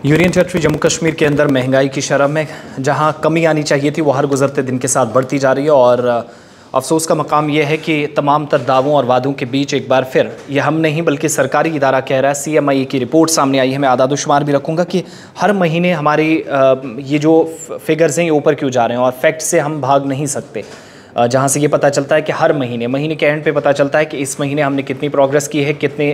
Union territory Jammu Kashmir के अंदर महंगाई की शरह में जहां कमी आनी चाहिए थी वो हर गुजरते दिन के साथ बढ़ती जा रही है। और अफसोस का मकाम यह है कि तमाम तर दावों और वादों के बीच एक बार फिर ये हम नहीं बल्कि सरकारी इदारा कह रहा है, CMI की रिपोर्ट सामने आई है। मैं आदादुशुमार भी रखूँगा कि हर महीने हमारी ये जो फिगर्स हैं ये ऊपर क्यों जा रहे हैं, और फैक्ट से हम भाग नहीं सकते। जहाँ से ये पता चलता है कि हर महीने के एंड पे पता चलता है कि इस महीने हमने कितनी प्रोग्रेस की है, कितनी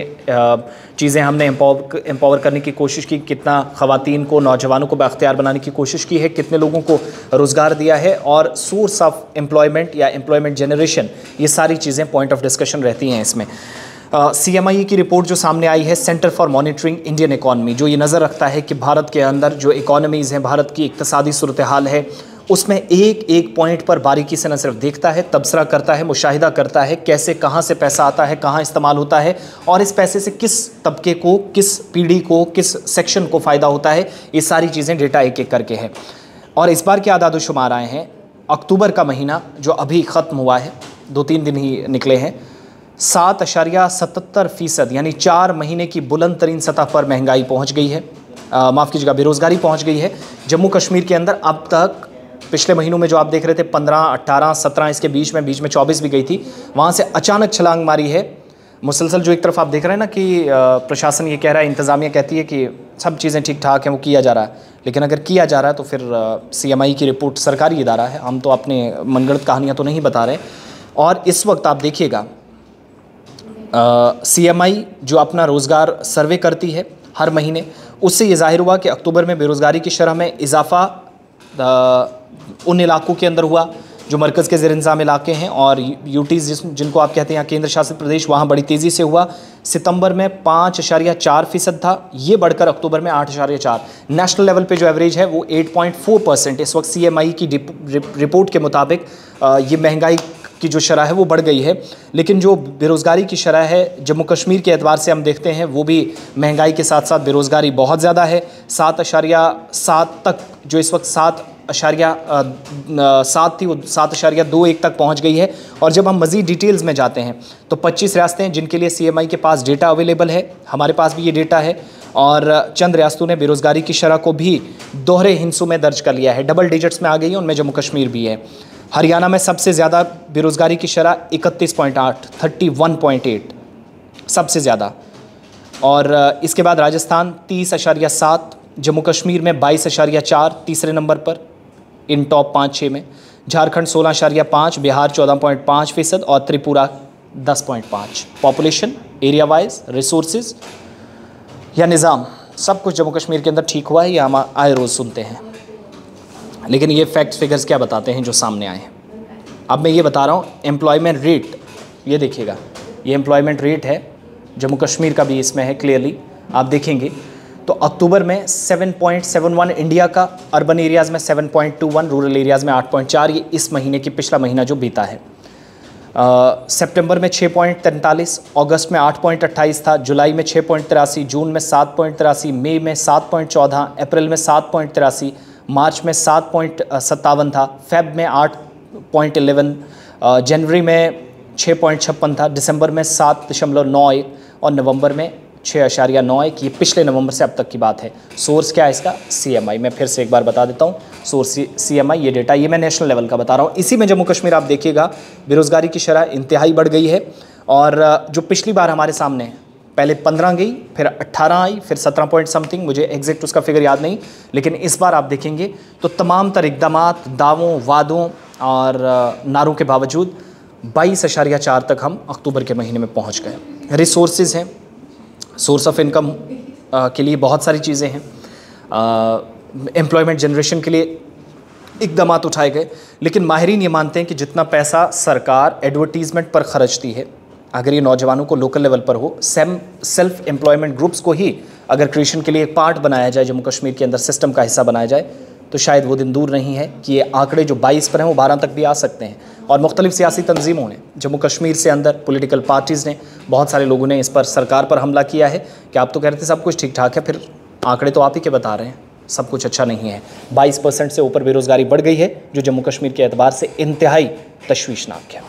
चीज़ें हमने एम्पावर करने की कोशिश की, कितना ख़वातीन को, नौजवानों को बाख्तियार बनाने की कोशिश की है, कितने लोगों को रोज़गार दिया है, और सोर्स ऑफ एम्प्लॉयमेंट या एम्प्लॉयमेंट जनरेशन, ये सारी चीज़ें पॉइंट ऑफ डिस्कशन रहती हैं इसमें। CMI की रिपोर्ट जो सामने आई है, centre for monitoring Indian economy, जो ये नज़र रखता है कि भारत के अंदर जो इकॉनमीज़ हैं, भारत की इक़्तिसादी सूरत हाल है, उसमें एक एक पॉइंट पर बारीकी से न सिर्फ देखता है, तबसरा करता है, मुशाहिदा करता है कैसे कहाँ से पैसा आता है, कहाँ इस्तेमाल होता है, और इस पैसे से किस तबके को, किस पीढ़ी को, किस सेक्शन को फ़ायदा होता है। ये सारी चीज़ें डेटा एक एक करके है। और इस बार के आदादुशुमार आए हैं, अक्टूबर का महीना जो अभी ख़त्म हुआ है, 2-3 दिन ही निकले हैं, 7.77% यानी 4 महीने की बुलंद तरीन सतह पर महंगाई पहुँच गई है, माफ़ कीजिएगा, बेरोज़गारी पहुँच गई है जम्मू कश्मीर के अंदर। अब तक पिछले महीनों में जो आप देख रहे थे 15, 18, 17, इसके बीच में 24 भी गई थी, वहाँ से अचानक छलांग मारी है मुसलसल। जो एक तरफ आप देख रहे हैं ना कि प्रशासन ये कह रहा है, इंतज़ामिया कहती है कि सब चीज़ें ठीक ठाक हैं, वो किया जा रहा है, लेकिन अगर किया जा रहा है तो फिर CMI की रिपोर्ट सरकारी इदारा है, हम तो अपने मनगढ़ंत कहानियाँ तो नहीं बता रहे। और इस वक्त आप देखिएगा CMI जो अपना रोज़गार सर्वे करती है हर महीने, उससे ये ज़ाहिर हुआ कि अक्टूबर में बेरोज़गारी की शरह में इजाफ़ा उन इलाकों के अंदर हुआ जो मरकज़ के ज़ेर इंतज़ाम इलाके हैं, और यूटीज़ जिनको आप कहते हैं केंद्र शासित प्रदेश, वहाँ बड़ी तेज़ी से हुआ। सितंबर में 5.4% था, ये बढ़कर अक्टूबर में 8.4। नेशनल लेवल पे जो एवरेज है वो 8.4%। इस वक्त CMI की रिपोर्ट के मुताबिक ये महंगाई की जो शरह है वो बढ़ गई है, लेकिन जो बेरोज़गारी की शरह है जम्मू कश्मीर के एतबार से हम देखते हैं वो भी महंगाई के साथ साथ बेरोज़गारी बहुत ज़्यादा है। 7.7 तक, जो इस वक्त 7.7 थी वो 7.21 तक पहुंच गई है। और जब हम मज़ीद डिटेल्स में जाते हैं तो 25 रियासतें हैं जिनके लिए CMI के पास डेटा अवेलेबल है, हमारे पास भी ये डेटा है, और चंद रियासतों ने बेरोज़गारी की शरह को भी दोहरे हिस्सों में दर्ज कर लिया है, डबल डिजिट्स में आ गई है, उनमें जम्मू कश्मीर भी है। हरियाणा में सबसे ज़्यादा बेरोज़गारी की शरह 31.8, 31.8 सबसे ज़्यादा, और इसके बाद राजस्थान 30.7, जम्मू कश्मीर में 22.4 तीसरे नंबर पर इन टॉप 5-6 में, झारखंड 16.5, बिहार 14.5% और Tripura 10.5। Population, area wise, resources या निज़ाम, सब कुछ जम्मू कश्मीर के अंदर ठीक हुआ है, ये हम आए रोज़ सुनते हैं, लेकिन ये फैक्ट फिगर्स क्या बताते हैं जो सामने आए हैं। अब मैं ये बता रहा हूँ एम्प्लॉयमेंट रेट, ये देखिएगा, ये एम्प्लॉयमेंट रेट है जम्मू कश्मीर का भी इसमें है, क्लियरली आप देखेंगे तो अक्टूबर में 7.71 इंडिया का, अर्बन एरियाज़ में 7.21, रूरल एरियाज़ में 8.4, ये इस महीने की पिछला महीना जो बीता है। सितंबर में 6.43, अगस्त में 8.28 था, जुलाई में 6.83, जून में 7.83, मई में 7.14, अप्रैल में 7.83, मार्च में 7.57 था, फेब में 8.11, जनवरी में 6.56 था, दिसंबर में 7.91 और नवंबर में 6.91। ये पिछले नवंबर से अब तक की बात है। सोर्स क्या है इसका? CMI। मैं फिर से एक बार बता देता हूँ, सोर्स CMI, ये डेटा ये मैं नेशनल लेवल का बता रहा हूँ। इसी में जम्मू कश्मीर आप देखिएगा बेरोज़गारी की शरह इंतहाई बढ़ गई है, और जो पिछली बार हमारे सामने पहले 15 गई, फिर 18 आई, फिर 17 पॉइंट समथिंग, मुझे एग्जैक्ट उसका फिगर याद नहीं, लेकिन इस बार आप देखेंगे तो तमाम तर इक़दामात, दावों, वादों और नारों के बावजूद 22.4 तक हम अक्टूबर के महीने में पहुँच गए। रिसोर्सेज हैं, सोर्स ऑफ इनकम के लिए बहुत सारी चीज़ें हैं, एम्प्लॉयमेंट जनरेशन के लिए इक़दामात उठाए गए, लेकिन माहिरीन ये मानते हैं कि जितना पैसा सरकार एडवर्टीज़मेंट पर ख़र्चती है, अगर ये नौजवानों को लोकल लेवल पर हो, सेल्फ एम्प्लॉयमेंट ग्रुप्स को ही अगर क्रिएशन के लिए एक पार्ट बनाया जाए, जम्मू कश्मीर के अंदर सिस्टम का हिस्सा बनाया जाए, तो शायद वो दिन दूर नहीं है कि ये आंकड़े जो 22 पर हैं वो 12 तक भी आ सकते हैं। और मुख्तलिफ सियासी तंजीमों ने जम्मू कश्मीर से अंदर, पॉलिटिकल पार्टीज़ ने, बहुत सारे लोगों ने इस पर सरकार पर हमला किया है कि आप तो कह रहे थे सब कुछ ठीक ठाक है, फिर आंकड़े तो आप ही के बता रहे हैं सब कुछ अच्छा नहीं है। 22% से ऊपर बेरोज़गारी बढ़ गई है, जो जम्मू कश्मीर के एतबार से इंतहाई तशवीशनाक है।